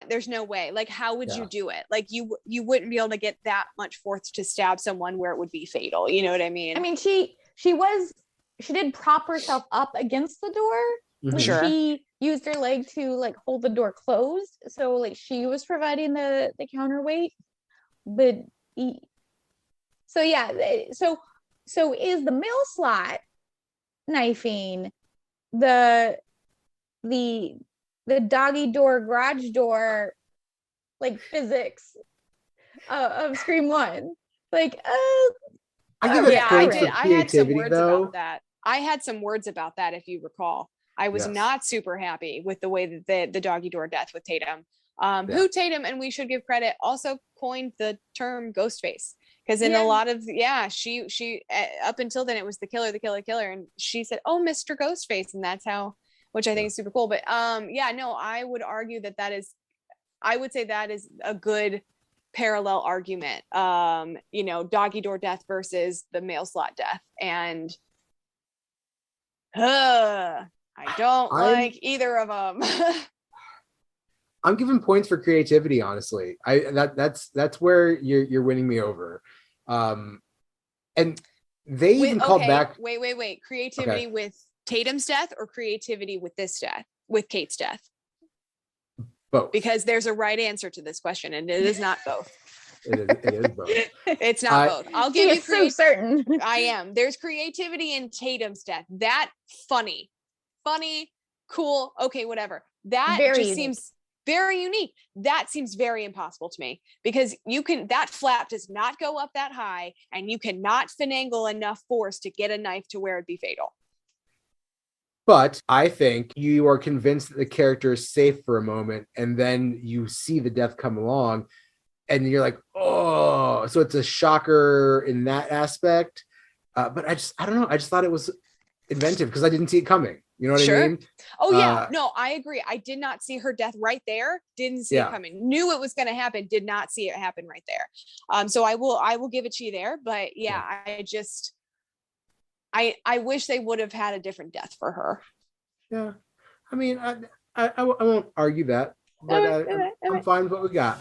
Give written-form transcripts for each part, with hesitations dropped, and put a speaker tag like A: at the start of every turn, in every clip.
A: there's no way. Like, how would you do it? Like, you wouldn't be able to get that much force to stab someone where it would be fatal. You know what I mean?
B: I mean, she did prop herself up against the door. Like,
A: Sure.
B: she used her leg to like hold the door closed, so like she was providing the counterweight. But so is the mail slot knifing the doggy door, garage door, like physics of Scream 1? Like,
C: I give it points for
A: I had some words
C: though.
A: about that. I had some words about that, if you recall. I was not super happy with the way that the doggy door death with Tatum. Who Tatum, and we should give credit, also coined the term ghost face. Because in a lot of, she up until then, it was the killer, and she said, "Oh, Mr. Ghostface," and that's how, which I think is super cool. But I would argue I would say that is a good parallel argument. Doggy door death versus the mail slot death, and I don't like either of them.
C: I'm giving points for creativity, honestly. That's where you're winning me over. And they even called back.
A: Wait. Creativity with Tatum's death or creativity with this death, with Kate's death?
C: Both.
A: Because there's a right answer to this question, and it is not both.
C: It is both.
A: It's not both. I'll give you
B: so certain.
A: I am. There's creativity in Tatum's death. That funny, cool. Okay, whatever. That seems very unique. That seems very impossible to me, because that flap does not go up that high, and you cannot finagle enough force to get a knife to where it'd be fatal.
C: But I think you are convinced that the character is safe for a moment, and then you see the death come along, and you're like, oh, so it's a shocker in that aspect. But I don't know. I just thought it was inventive because I didn't see it coming. You know what I mean?
A: Oh yeah, no, I agree. I did not see her death right there. Didn't see it coming. Knew it was going to happen. Did not see it happen right there. So I will give it to you there. But I wish they would have had a different death for her.
C: Yeah, I mean, I won't argue that, but I'm fine with what we got.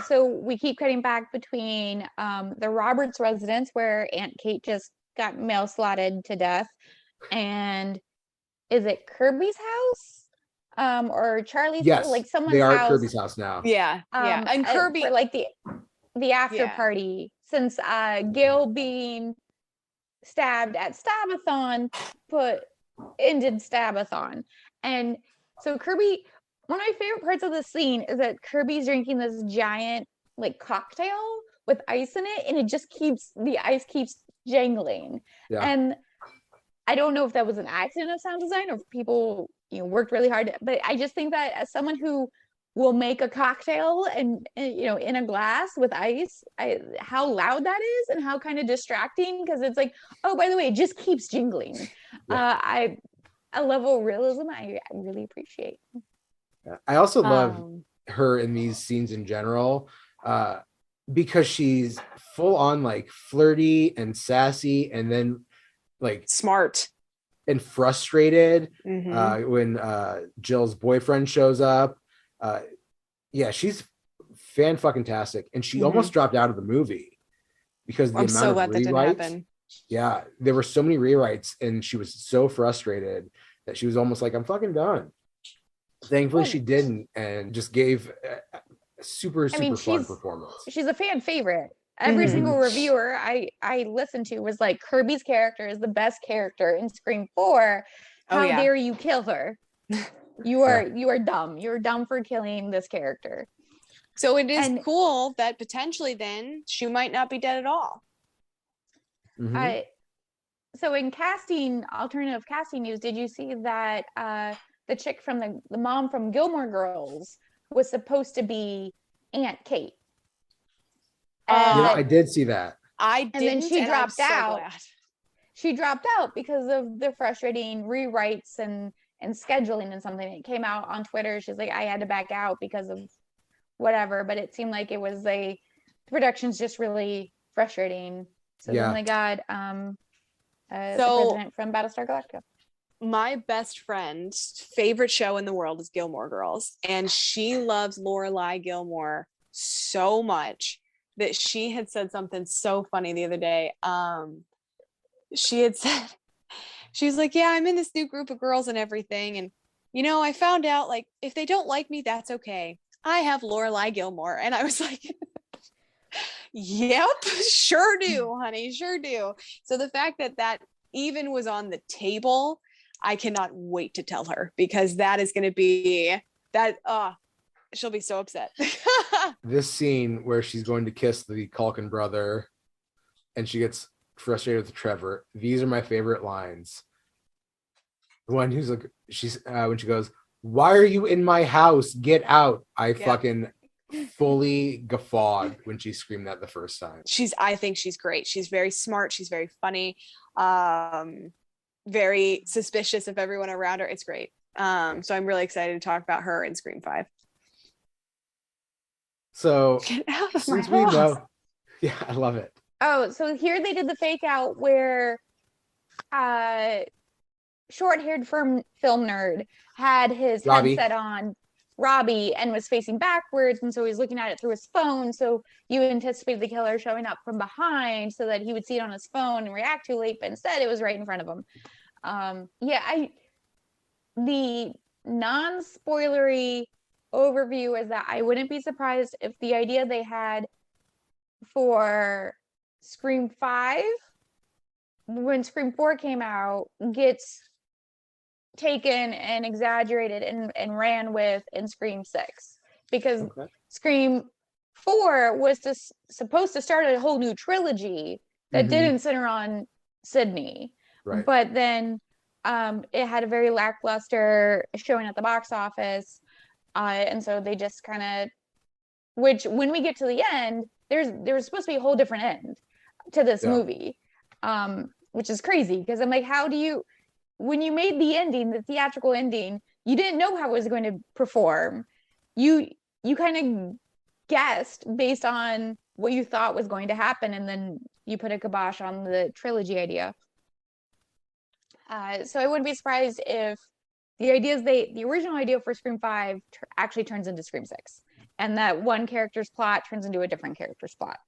B: So we keep cutting back between the Roberts residence, where Aunt Kate just got mail slotted to death, and is it Kirby's house or Charlie's
C: house?
B: Like someone's
C: they are
B: house.
C: At Kirby's house now.
A: And Kirby
B: for like the after party, since Gail being stabbed at Stabathon ended Stabathon. And so Kirby, one of my favorite parts of the scene is that Kirby's drinking this giant like cocktail with ice in it, and the ice keeps jangling. And I don't know if that was an accident of sound design or if people worked really hard, but I just think that as someone who will make a cocktail and in a glass with ice, how loud that is and how kind of distracting, because it's like, oh, by the way, it just keeps jingling. A level of realism I really appreciate.
C: I also love her in these scenes in general, because she's full on like flirty and sassy, and then like
A: smart
C: and frustrated when Jill's boyfriend shows up. She's fan-fucking-tastic, and she almost dropped out of the movie because the amount of rewrites. Yeah, there were so many rewrites, and she was so frustrated that she was almost like, I'm fucking done. Thankfully, she didn't, and just gave a super fun performance.
B: She's a fan favorite. Every single reviewer I listened to was like, Kirby's character is the best character in Scream 4. How dare you kill her? You are dumb. You're dumb for killing this character.
A: So it is cool that potentially then she might not be dead at all.
B: So in alternative casting news, did you see that the chick from the mom from Gilmore Girls was supposed to be Aunt Kate?
C: I did see that.
B: And then she dropped out. She dropped out because of the frustrating rewrites and and scheduling and something. It came out on Twitter. She's like, I had to back out because of whatever, but it seemed like it was the production's just really frustrating. So then they got the president from Battlestar Galactica.
A: My best friend's favorite show in the world is Gilmore Girls, and she loves Lorelai Gilmore so much that she had said something so funny the other day. She had said, she was like, yeah, I'm in this new group of girls and everything, and you know, I found out like if they don't like me, that's okay. I have Lorelai Gilmore. And I was like, yep, sure do, honey, sure do. So the fact that that even was on the table, I cannot wait to tell her, because that is going to be that she'll be so upset.
C: This scene where she's going to kiss the Culkin brother and she gets frustrated with Trevor, these are my favorite lines. The one who's like, she's when she goes, why are you in my house? Get out. I fucking fully guffawed when she screamed that the first time.
A: I think she's great. She's very smart. She's very funny. Very suspicious of everyone around her. It's great. So I'm really excited to talk about her in Scream 5.
C: So
A: get out of
C: since
A: my
C: we
A: house.
C: know, yeah, I love it.
B: Oh, so here they did the fake out where short-haired film nerd had his headset on, Robbie, and was facing backwards, and so he's looking at it through his phone. So you anticipated the killer showing up from behind so that he would see it on his phone and react too late, but instead it was right in front of him. The non-spoilery overview is that I wouldn't be surprised if the idea they had for Scream 5, when Scream 4 came out, gets taken and exaggerated and ran with in Scream 6, because Scream 4 was supposed to start a whole new trilogy that didn't center on Sydney, but then it had a very lackluster showing at the box office, and so they just kind of, which when we get to the end, there's supposed to be a whole different end to this movie, which is crazy, because I'm like, how do you, when you made the ending, the theatrical ending, you didn't know how it was going to perform. You kind of guessed based on what you thought was going to happen, and then you put a kibosh on the trilogy idea. So I wouldn't be surprised if the original idea for Scream 5 actually turns into Scream 6, and that one character's plot turns into a different character's plot.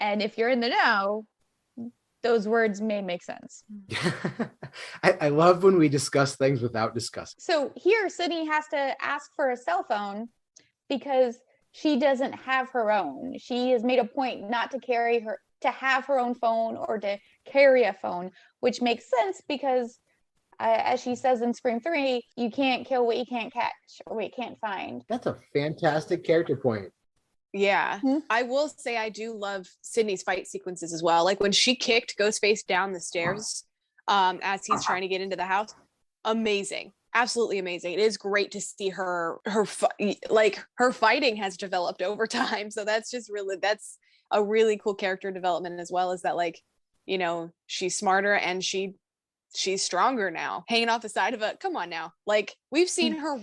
B: And if you're in the know, those words may make sense.
C: I love when we discuss things without discussing.
B: So here, Sydney has to ask for a cell phone because she doesn't have her own. She has made a point not to have her own phone or to carry a phone, which makes sense because, as she says in Scream 3, you can't kill what you can't catch or what you can't find.
C: That's a fantastic character point.
A: Yeah, I will say I do love Sydney's fight sequences as well. Like when she kicked Ghostface down the stairs as he's trying to get into the house. Amazing. Absolutely amazing. It is great to see her fighting has developed over time. So that's a really cool character development, as well as that, like, you know, she's smarter and she's stronger now, hanging off the side of come on now, like we've seen her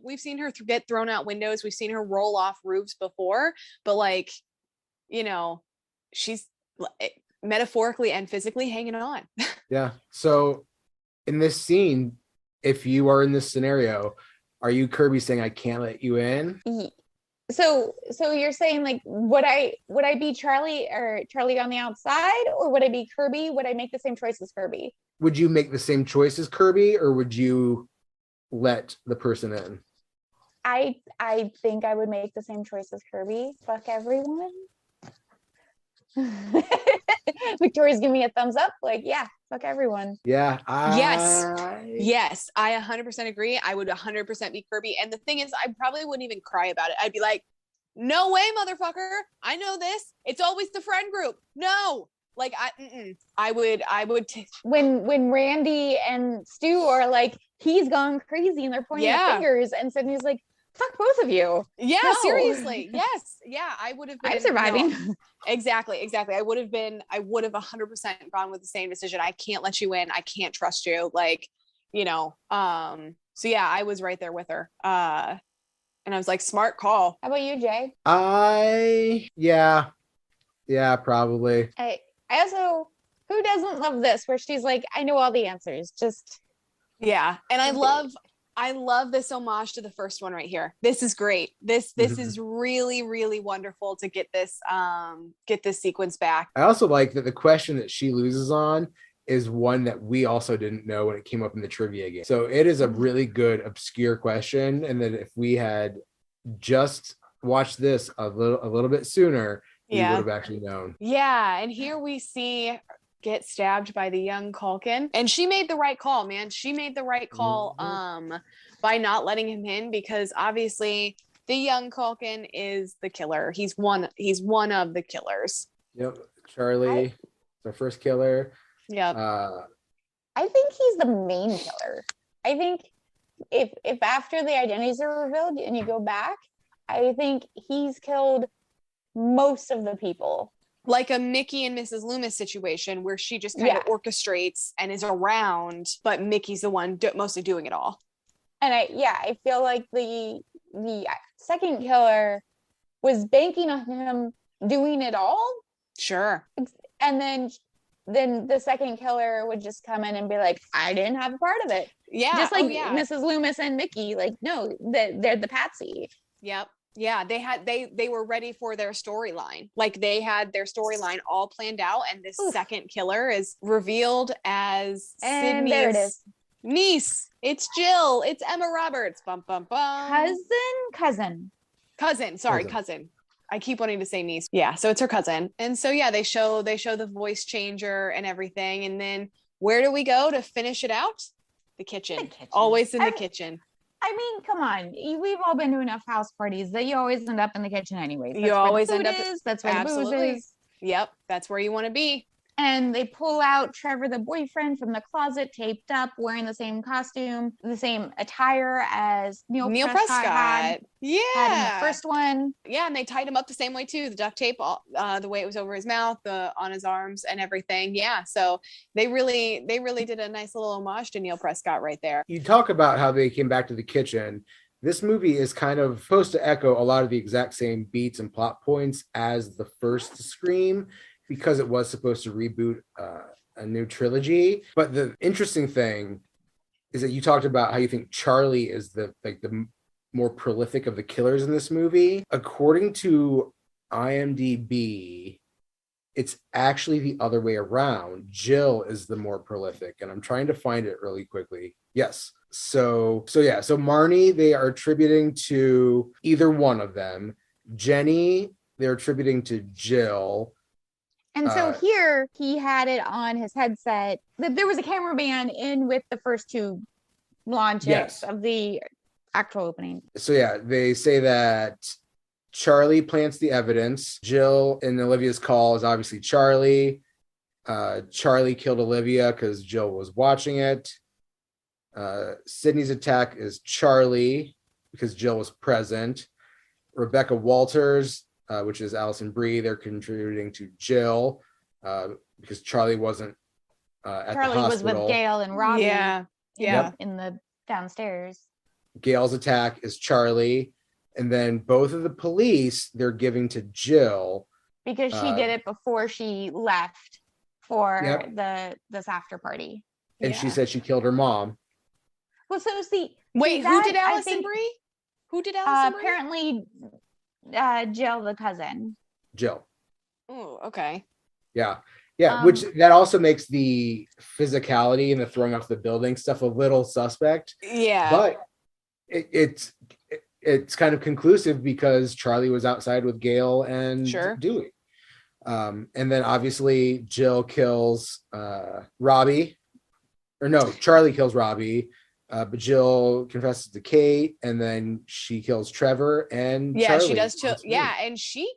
A: we've seen her get thrown out windows, we've seen her roll off roofs before, but like, you know, she's metaphorically and physically hanging on.
C: Yeah. So in this scene, if you are in this scenario, are you Kirby saying I can't let you in?
B: So you're saying, like, would I be Charlie on the outside, or would I be Kirby? Would I make the same choice as Kirby?
C: Would you make the same choice as Kirby, or would you let the person in?
B: I think I would make the same choice as Kirby. Fuck everyone. Victoria's giving me a thumbs up. Like, yeah, fuck everyone.
C: Yeah.
A: Yes, I 100% agree. I would 100% be Kirby. And the thing is, I probably wouldn't even cry about it. I'd be like, no way, motherfucker. I know this. It's always the friend group. No. Like, I would.
B: When Randy and Stu are like, he's gone crazy, and they're pointing their fingers, and Sydney's like, fuck both of you.
A: Yeah,
B: no.
A: Seriously. Yes. Yeah, I would have been.
B: I'm surviving.
A: No. Exactly. I would have 100% gone with the same decision. I can't let you in. I can't trust you. Like, you know. So yeah, I was right there with her. And I was like, smart call.
B: How about you, Jay?
C: Yeah, probably.
B: I also, who doesn't love this? Where she's like, I know all the answers. Just
A: yeah, and I love this homage to the first one right here. This is great. This is really, really wonderful to get this sequence back.
C: I also like that the question that she loses on is one that we also didn't know when it came up in the trivia game. So it is a really good obscure question, and that if we had just watched this a little bit sooner, we would have actually known.
A: Yeah, and here we see get stabbed by the young Culkin, and she made the right call, man. She made the right call by not letting him in, because obviously the young Culkin is the killer. He's one of the killers.
C: Yep, Charlie, the first killer.
A: Yeah.
B: I think he's the main killer. I think if after the identities are revealed and you go back, I think he's killed most of the people.
A: Like a Mickey and Mrs. Loomis situation where she just kind of orchestrates and is around, but Mickey's the one mostly doing it all.
B: And I feel like the second killer was banking on him doing it all.
A: Sure.
B: And then the second killer would just come in and be like, I didn't have a part of it.
A: Yeah.
B: Just like Mrs. Loomis and Mickey, like, no, they're the patsy.
A: Yep. Yeah, they were ready for their storyline. Like they had their storyline all planned out, and this second killer is revealed as Sydney's niece. It's Jill. It's Emma Roberts. Bum bum bum. Cousin. I keep wanting to say niece. Yeah, so it's her cousin. And so yeah, they show the voice changer and everything. And then where do we go to finish it out? The kitchen. Always in the kitchen.
B: I mean, come on. We've all been to enough house parties that you always end up in the kitchen anyways.
A: You always end up.
B: That's where the booze is.
A: Yep, that's where you want to be.
B: And they pull out Trevor, the boyfriend, from the closet, taped up, wearing the same costume, the same attire as Neil Prescott had in the first one. Yeah,
A: and they tied him up the same way too. The duct tape, the way it was over his mouth, on his arms, and everything. Yeah, so they really did a nice little homage to Neil Prescott right there.
C: You talk about how they came back to the kitchen. This movie is kind of supposed to echo a lot of the exact same beats and plot points as the first Scream, because it was supposed to reboot a new trilogy. But the interesting thing is that you talked about how you think Charlie is the more prolific of the killers in this movie. According to IMDb, it's actually the other way around. Jill is the more prolific, and I'm trying to find it really quickly. Yes. So Marnie, they are attributing to either one of them. Jenny, they're attributing to Jill.
B: And so here he had it on his headset that there was a cameraman in with the first two launches of the actual opening.
C: So yeah, they say that Charlie plants the evidence. Jill in Olivia's call is obviously Charlie. Charlie killed Olivia because Jill was watching it. Sydney's attack is Charlie because Jill was present. Rebecca Walters, which is Alison Brie, they're contributing to Jill because Charlie wasn't at
B: Charlie
C: the hospital.
B: was with Gail and Robbie.
A: Yeah.
B: In the downstairs.
C: Gail's attack is Charlie. And then both of the police, they're giving to Jill.
B: Because she did it before she left for this after party.
C: And she said she killed her mom.
B: Well, so see.
A: Wait, who did Alison Brie? Who did Alison Brie?
B: Apparently, Jill, the cousin.
C: Jill.
A: Oh, okay.
C: Yeah. Which that also makes the physicality and the throwing off the building stuff a little suspect.
A: Yeah.
C: But it's kind of conclusive because Charlie was outside with Gail and Dewey. And then obviously Jill kills Robbie. Or no, Charlie kills Robbie. But Jill confesses to Kate, and then she kills Trevor and Charlie.
A: She does too. Yeah, and she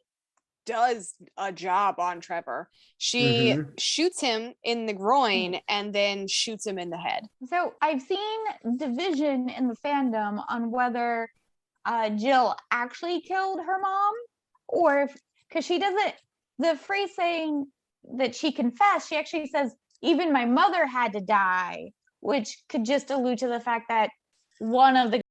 A: does a job on Trevor. She shoots him in the groin and then shoots him in the head.
B: So I've seen division in the fandom on whether Jill actually killed her mom, or because she doesn't. The phrase saying that she confessed, she actually says, "Even my mother had to die." which could just allude to the fact that one of the